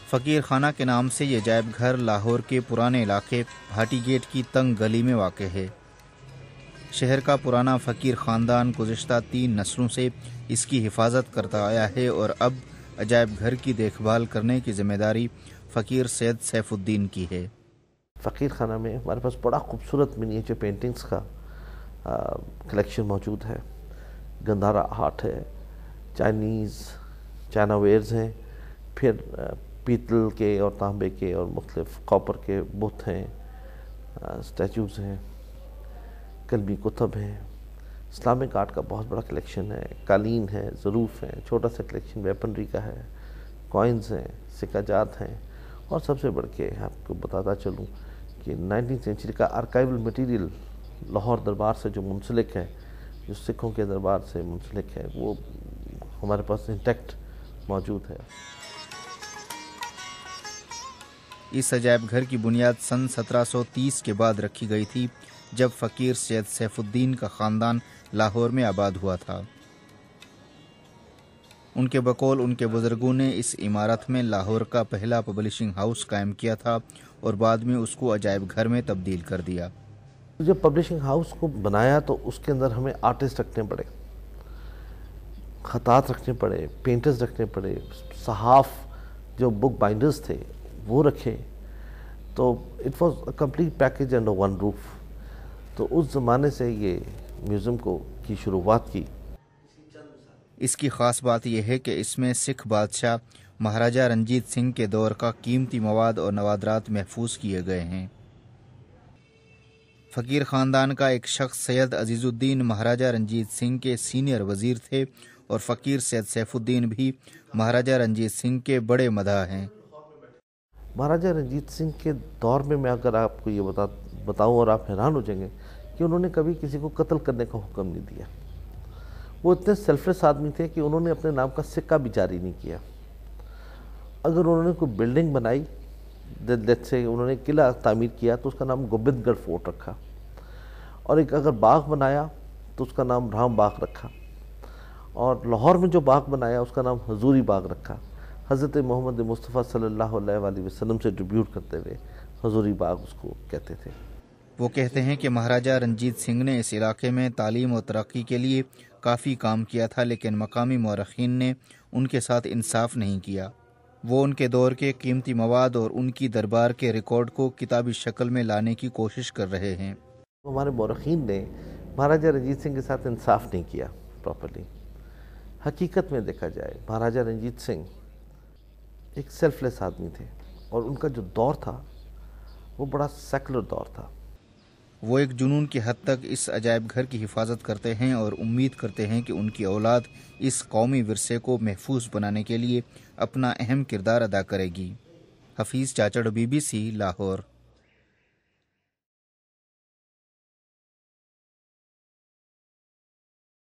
فقیر خانہ کے نام سے یہ عجائب گھر لاہور کے پرانے علاقے بھاٹی گیٹ کی تنگ گلی میں واقع ہے۔ شہر کا پرانا فقیر خاندان گزشتہ 3 نسلوں سے اس کی حفاظت کرتا آیا ہے اور اب عجائب گھر کی دیکھ بھال کرنے کی ذمہ داری فقیر سید سیف الدین کی ہے۔ فقیر خانہ میں ہمارے پاس بڑا خوبصورت منیچر پینٹنگز کا کلیکشن موجود ہے۔ گندھارا آرٹ ہے، چائنا ویئرز ہیں، پھر پیتل کے اور تانبے کے اور مختلف کاپر کے بت ہیں، اسٹیچوز ہیں، قلبی کتب ہیں۔ اسلامک آرٹ کا بہت بڑا کلیکشن ہے، قالین ہے، ظروف ہیں، چھوٹا سا کلیکشن ویپنری کا ہے، کوائنز ہیں، سکہ جات ہیں، اور سب سے بڑھ کے آپ کو بتاتا چلوں کہ 19 سینچری کا آرکائیول مٹیریل لاہور دربار سے جو منسلک ہے، جو سکھوں کے دربار سے منسلک ہے، وہ ہمارے پاس انٹیکٹ موجود ہے۔ اس عجائب گھر کی بنیاد سن 1730 کے بعد رکھی گئی تھی، جب فقیر سید سیف الدین کا خاندان لاہور میں آباد ہوا تھا۔ ان کے بقول ان کے بزرگوں نے اس عمارت میں لاہور کا پہلا پبلشنگ ہاؤس قائم کیا تھا اور بعد میں اس کو عجائب گھر میں تبدیل کر دیا۔ جب پبلشنگ ہاؤس کو بنایا تو اس کے اندر ہمیں آرٹسٹ رکھنے پڑے، خطاط رکھنے پڑے، پینٹرز رکھنے پڑے، صحاف جو بک بائنڈرز تھے وہ رکھے، تو it was a complete package under one roof. تو اس زمانے سے یہ میوزیم کی شروعات کی۔ اس کی خاص بات یہ ہے کہ اس میں سکھ بادشاہ مہاراجہ رنجیت سنگھ کے دور کا قیمتی مواد اور نوادرات محفوظ کیے گئے ہیں۔ فقیر خاندان کا ایک شخص سید عزیز الدین مہاراجہ رنجیت سنگھ کے سینئر وزیر تھے اور فقیر سید سیف الدین بھی مہاراجہ رنجیت سنگھ کے بڑے مداح ہیں۔ مہاراجہ رنجیت سنگھ کے دور میں اگر آپ کو یہ بتاؤں اور آپ حیران ہو جائیں گے کہ انہوں نے کبھی کسی کو قتل کرنے کا حکم نہیں دیا۔ وہ اتنے سیلفلیس آدمی تھے کہ انہوں نے اپنے نام کا سکہ بھی جاری نہیں کیا۔ اگر انہوں نے کوئی بلڈنگ بنائی، سے انہوں نے قلعہ تعمیر کیا تو اس کا نام گوبند گڑھ فورٹ رکھا، اور ایک اگر باغ بنایا تو اس کا نام رام باغ رکھا، اور لاہور میں جو باغ بنایا اس کا نام حضوری باغ رکھا، حضرت محمد مصطفیٰ صلی اللہ علیہ وآلہ وسلم سے ٹریبیوٹ کرتے ہوئے حضوری باغ اس کو کہتے تھے۔ وہ کہتے ہیں کہ مہاراجہ رنجیت سنگھ نے اس علاقے میں تعلیم و ترقی کے لیے کافی کام کیا تھا، لیکن مقامی مورخین نے ان کے ساتھ انصاف نہیں کیا۔ وہ ان کے دور کے قیمتی مواد اور ان کی دربار کے ریکارڈ کو کتابی شکل میں لانے کی کوشش کر رہے ہیں۔ ہمارے مورخین نے مہاراجہ رنجیت سنگھ کے ساتھ انصاف نہیں کیا پراپرلی۔ حقیقت میں دیکھا جائے مہاراجہ رنجیت سنگھ ایک سیلف لیس آدمی تھے، اور ان کا جو دور تھا وہ بڑا سیکولر دور تھا۔ وہ ایک جنون کی حد تک اس عجائب گھر کی حفاظت کرتے ہیں اور امید کرتے ہیں کہ ان کی اولاد اس قومی ورثے کو محفوظ بنانے کے لیے اپنا اہم کردار ادا کرے گی۔ حفیظ چاچڑ، BBC لاہور۔